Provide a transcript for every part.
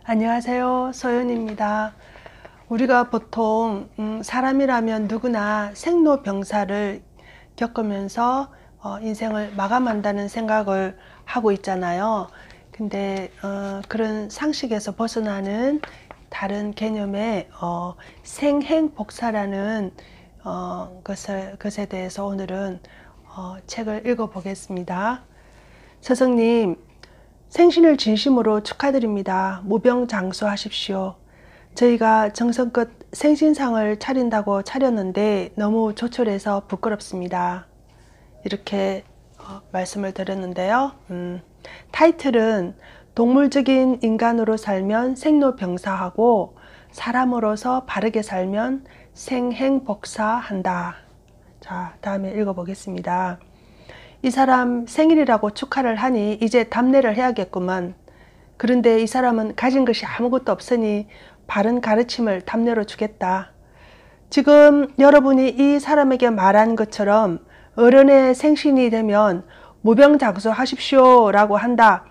안녕하세요. 소연입니다. 우리가 보통 사람이라면 누구나 생로병사를 겪으면서 인생을 마감한다는 생각을 하고 있잖아요. 근데 그런 상식에서 벗어나는 다른 개념의 생행복사라는 것에 대해서 오늘은 책을 읽어보겠습니다. 스승님, 생신을 진심으로 축하드립니다. 무병장수하십시오. 저희가 정성껏 생신상을 차린다고 차렸는데 너무 조촐해서 부끄럽습니다. 이렇게 말씀을 드렸는데요. 타이틀은 동물적인 인간으로 살면 생로병사하고 사람으로서 바르게 살면 생행복사한다. 자, 다음에 읽어보겠습니다. 이 사람 생일이라고 축하를 하니 이제 답례를 해야겠구만. 그런데 이 사람은 가진 것이 아무것도 없으니 바른 가르침을 답례로 주겠다. 지금 여러분이 이 사람에게 말한 것처럼 어른의 생신이 되면 무병장수하십시오 라고 한다.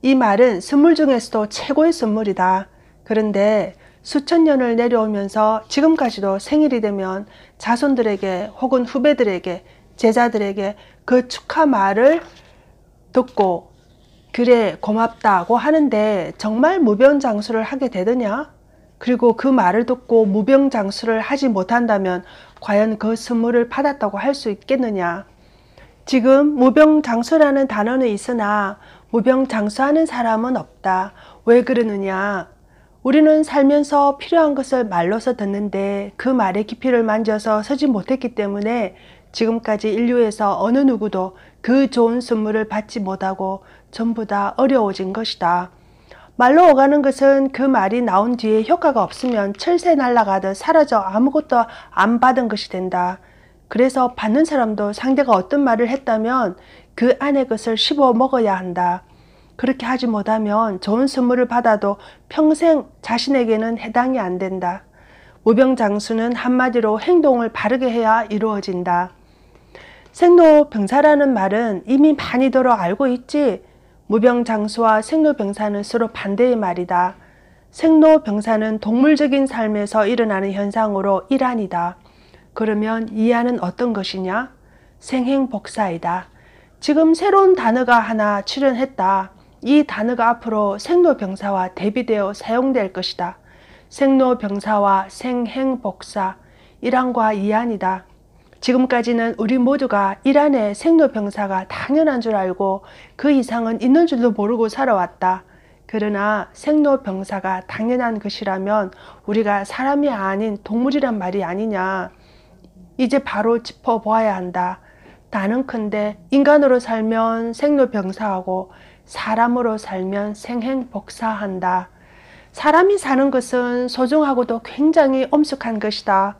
이 말은 선물 중에서도 최고의 선물이다. 그런데 수천 년을 내려오면서 지금까지도 생일이 되면 자손들에게 혹은 후배들에게 제자들에게 그 축하 말을 듣고 그래 고맙다고 하는데 정말 무병장수를 하게 되더냐? 그리고 그 말을 듣고 무병장수를 하지 못한다면 과연 그 선물을 받았다고 할 수 있겠느냐? 지금 무병장수라는 단어는 있으나 무병장수하는 사람은 없다. 왜 그러느냐? 우리는 살면서 필요한 것을 말로서 듣는데 그 말의 깊이를 만져서 서지 못했기 때문에 지금까지 인류에서 어느 누구도 그 좋은 선물을 받지 못하고 전부 다 어려워진 것이다. 말로 오가는 것은 그 말이 나온 뒤에 효과가 없으면 철새 날아가듯 사라져 아무것도 안 받은 것이 된다. 그래서 받는 사람도 상대가 어떤 말을 했다면 그 안의 것을 씹어 먹어야 한다. 그렇게 하지 못하면 좋은 선물을 받아도 평생 자신에게는 해당이 안 된다. 무병장수는 한마디로 행동을 바르게 해야 이루어진다. 생로병사라는 말은 이미 많이들어 알고 있지. 무병장수와 생로병사는 서로 반대의 말이다. 생로병사는 동물적인 삶에서 일어나는 현상으로 일환이다. 그러면 이하는 어떤 것이냐? 생행복사이다. 지금 새로운 단어가 하나 출현했다. 이 단어가 앞으로 생로병사와 대비되어 사용될 것이다. 생로병사와 생행복사, 일환과 이환이다. 지금까지는 우리 모두가 일환의 생로병사가 당연한 줄 알고 그 이상은 있는 줄도 모르고 살아왔다. 그러나 생로병사가 당연한 것이라면 우리가 사람이 아닌 동물이란 말이 아니냐. 이제 바로 짚어보아야 한다. 나는컨대 인간으로 살면 생로병사하고 사람으로 살면 생행복사한다. 사람이 사는 것은 소중하고도 굉장히 엄숙한 것이다.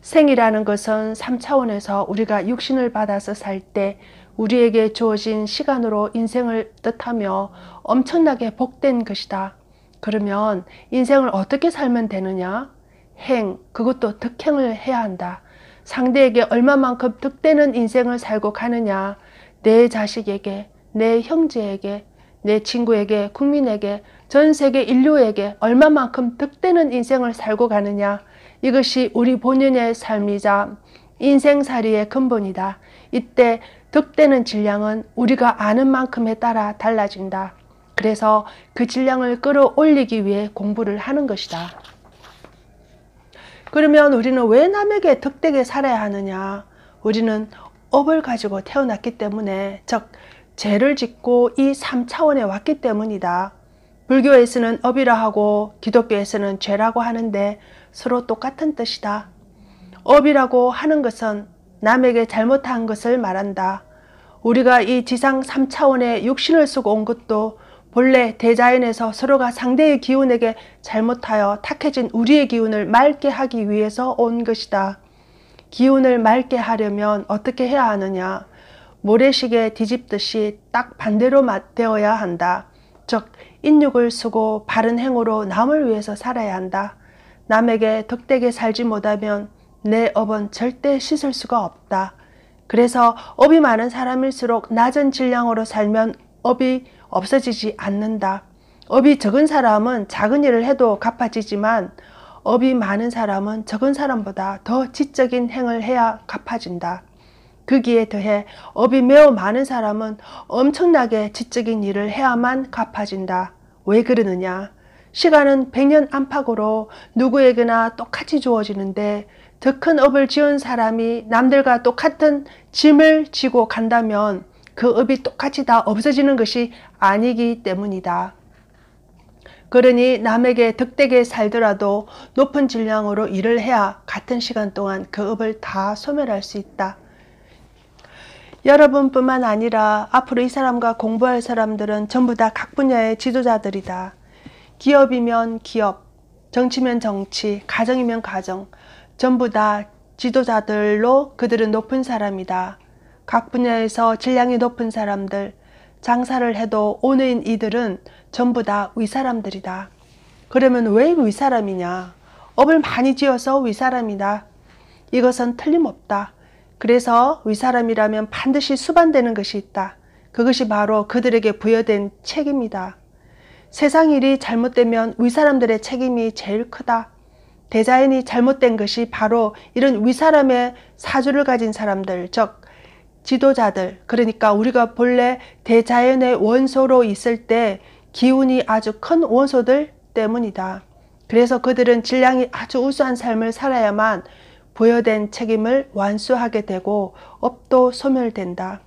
생이라는 것은 3차원에서 우리가 육신을 받아서 살 때 우리에게 주어진 시간으로 인생을 뜻하며 엄청나게 복된 것이다. 그러면 인생을 어떻게 살면 되느냐? 행, 그것도 득행을 해야 한다. 상대에게 얼마만큼 득되는 인생을 살고 가느냐? 내 자식에게, 내 형제에게, 내 친구에게, 국민에게, 전 세계 인류에게 얼마만큼 득되는 인생을 살고 가느냐? 이것이 우리 본연의 삶이자 인생살이의 근본이다. 이때 득되는 질량은 우리가 아는 만큼에 따라 달라진다. 그래서 그 질량을 끌어올리기 위해 공부를 하는 것이다. 그러면 우리는 왜 남에게 득되게 살아야 하느냐? 우리는 업을 가지고 태어났기 때문에, 즉 죄를 짓고 이 3차원에 왔기 때문이다. 불교에서는 업이라 하고 기독교에서는 죄라고 하는데 서로 똑같은 뜻이다. 업이라고 하는 것은 남에게 잘못한 것을 말한다. 우리가 이 지상 3차원에 육신을 쓰고 온 것도 본래 대자연에서 서로가 상대의 기운에게 잘못하여 탁해진 우리의 기운을 맑게 하기 위해서 온 것이다. 기운을 맑게 하려면 어떻게 해야 하느냐? 모래시계 뒤집듯이 딱 반대로 되어야 한다. 즉 인육을 쓰고 바른 행으로 남을 위해서 살아야 한다. 남에게 덕되게 살지 못하면 내 업은 절대 씻을 수가 없다. 그래서 업이 많은 사람일수록 낮은 질량으로 살면 업이 없어지지 않는다. 업이 적은 사람은 작은 일을 해도 갚아지지만 업이 많은 사람은 적은 사람보다 더 지적인 행을 해야 갚아진다. 거기에 더해 업이 매우 많은 사람은 엄청나게 지적인 일을 해야만 갚아진다. 왜 그러느냐? 시간은 100년 안팎으로 누구에게나 똑같이 주어지는데 더 큰 업을 지은 사람이 남들과 똑같은 짐을 지고 간다면 그 업이 똑같이 다 없어지는 것이 아니기 때문이다. 그러니 남에게 덕되게 살더라도 높은 질량으로 일을 해야 같은 시간 동안 그 업을 다 소멸할 수 있다. 여러분뿐만 아니라 앞으로 이 사람과 공부할 사람들은 전부 다 각 분야의 지도자들이다. 기업이면 기업, 정치면 정치, 가정이면 가정, 전부 다 지도자들로 그들은 높은 사람이다. 각 분야에서 질량이 높은 사람들, 장사를 해도 오늘인 이들은 전부 다 윗사람들이다. 그러면 왜 윗사람이냐? 업을 많이 지어서 윗사람이다. 이것은 틀림없다. 그래서 윗사람이라면 반드시 수반되는 것이 있다. 그것이 바로 그들에게 부여된 책임이다. 세상 일이 잘못되면 윗사람들의 책임이 제일 크다. 대자연이 잘못된 것이 바로 이런 윗사람의 사주를 가진 사람들, 즉 지도자들, 그러니까 우리가 본래 대자연의 원소로 있을 때 기운이 아주 큰 원소들 때문이다. 그래서 그들은 질량이 아주 우수한 삶을 살아야만 부여된 책임을 완수하게 되고 업도 소멸된다.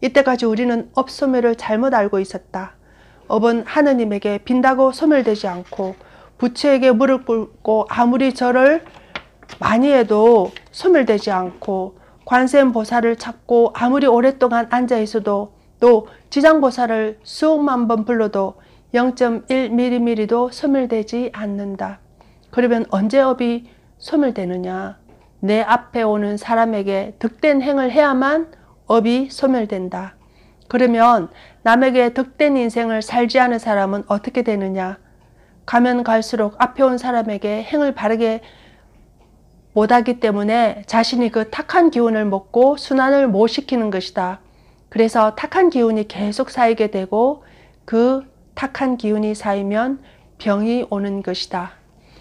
이때까지 우리는 업 소멸을 잘못 알고 있었다. 업은 하느님에게 빈다고 소멸되지 않고 부처에게 무릎 꿇고 아무리 절을 많이 해도 소멸되지 않고 관세음보살을 찾고 아무리 오랫동안 앉아있어도 또 지장보살을 수억만 번 불러도 0.1mm도 소멸되지 않는다. 그러면 언제 업이 소멸되느냐? 내 앞에 오는 사람에게 득된 행을 해야만 업이 소멸된다. 그러면 남에게 득된 인생을 살지 않은 사람은 어떻게 되느냐? 가면 갈수록 앞에 온 사람에게 행을 바르게 못하기 때문에 자신이 그 탁한 기운을 먹고 순환을 못 시키는 것이다. 그래서 탁한 기운이 계속 쌓이게 되고 그 탁한 기운이 쌓이면 병이 오는 것이다.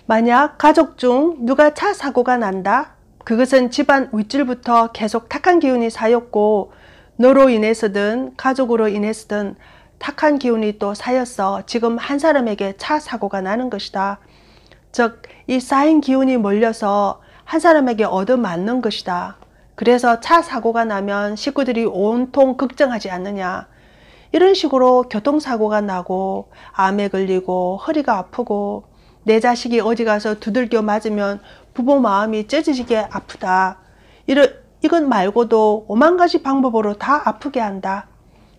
만약 가족 중 누가 차 사고가 난다? 그것은 집안 윗줄부터 계속 탁한 기운이 쌓였고 너로 인해서든 가족으로 인해서든 탁한 기운이 또 쌓여서 지금 한 사람에게 차 사고가 나는 것이다. 즉, 이 쌓인 기운이 몰려서 한 사람에게 얻어맞는 것이다. 그래서 차 사고가 나면 식구들이 온통 걱정하지 않느냐. 이런 식으로 교통사고가 나고 암에 걸리고 허리가 아프고 내 자식이 어디 가서 두들겨 맞으면 부모 마음이 찢어지게 아프다. 이것 말고도 5만 가지 방법으로 다 아프게 한다.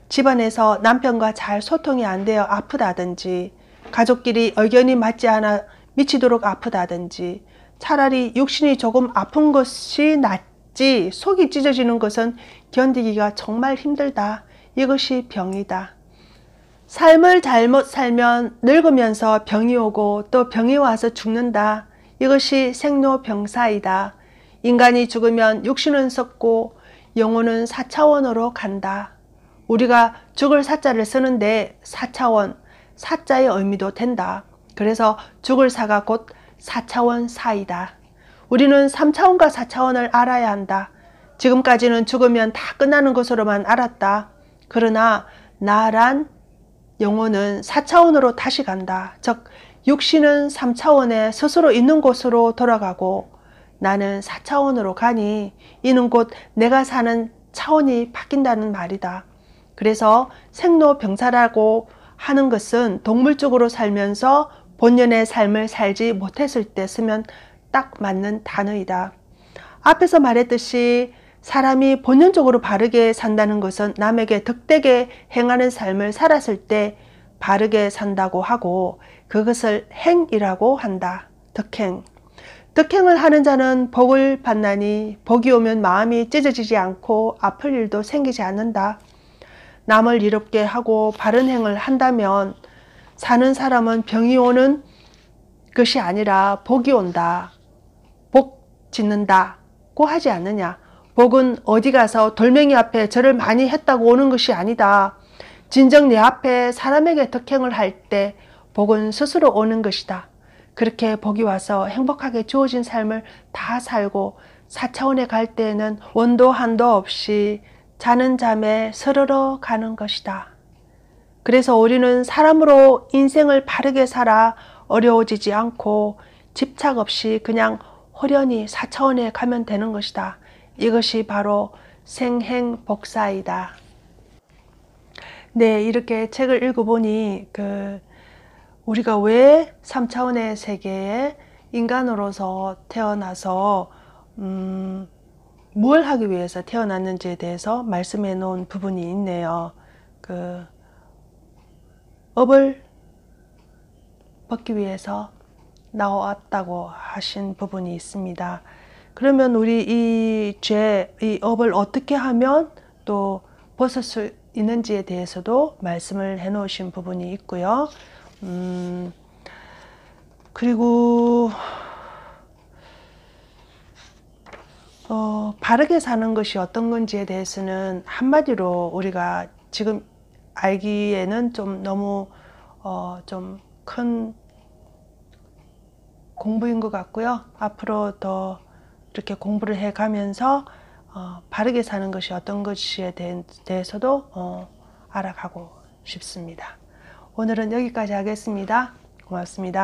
집안에서 남편과 잘 소통이 안 되어 아프다든지 가족끼리 의견이 맞지 않아 미치도록 아프다든지 차라리 육신이 조금 아픈 것이 낫지 속이 찢어지는 것은 견디기가 정말 힘들다. 이것이 병이다. 삶을 잘못 살면 늙으면서 병이 오고 또 병이 와서 죽는다. 이것이 생로병사이다. 인간이 죽으면 육신은 썩고 영혼은 4차원으로 간다. 우리가 죽을 사자를 쓰는데 4차원, 사자의 의미도 된다. 그래서 죽을 사가 곧 4차원 사이다. 우리는 3차원과 4차원을 알아야 한다. 지금까지는 죽으면 다 끝나는 것으로만 알았다. 그러나 나란 영혼은 4차원으로 다시 간다. 즉 육신은 3차원에 스스로 있는 곳으로 돌아가고 나는 4차원으로 가니 이는 곧 내가 사는 차원이 바뀐다는 말이다. 그래서 생로병사라고 하는 것은 동물적으로 살면서 본연의 삶을 살지 못했을 때 쓰면 딱 맞는 단어이다. 앞에서 말했듯이 사람이 본연적으로 바르게 산다는 것은 남에게 덕되게 행하는 삶을 살았을 때 바르게 산다고 하고 그것을 행이라고 한다. 덕행. 덕행을 하는 자는 복을 받나니 복이 오면 마음이 찢어지지 않고 아플 일도 생기지 않는다. 남을 이롭게 하고 바른 행을 한다면 사는 사람은 병이 오는 것이 아니라 복이 온다. 복 짓는다고 하지 않느냐. 복은 어디 가서 돌멩이 앞에 절을 많이 했다고 오는 것이 아니다. 진정 내 앞에 사람에게 덕행을 할 때 복은 스스로 오는 것이다. 그렇게 복이 와서 행복하게 주어진 삶을 다 살고 4차원에 갈 때에는 원도 한도 없이 자는 잠에 스르러 가는 것이다. 그래서 우리는 사람으로 인생을 바르게 살아 어려워지지 않고 집착 없이 그냥 호련히 4차원에 가면 되는 것이다. 이것이 바로 생행복사이다. 네, 이렇게 책을 읽어보니 우리가 왜 3차원의 세계에 인간으로서 태어나서 뭘 하기 위해서 태어났는지에 대해서 말씀해 놓은 부분이 있네요. 업을 벗기 위해서 나왔다고 하신 부분이 있습니다. 그러면 우리 이 업을 어떻게 하면 또 벗을 수 있는지에 대해서도 말씀을 해 놓으신 부분이 있고요. 그리고 바르게 사는 것이 어떤 건지에 대해서는 한마디로 우리가 지금 알기에는 좀 너무 좀 큰 공부인 것 같고요. 앞으로 더 이렇게 공부를 해 가면서 바르게 사는 것이 어떤 것에 대해서도 알아가고 싶습니다. 오늘은 여기까지 하겠습니다. 고맙습니다.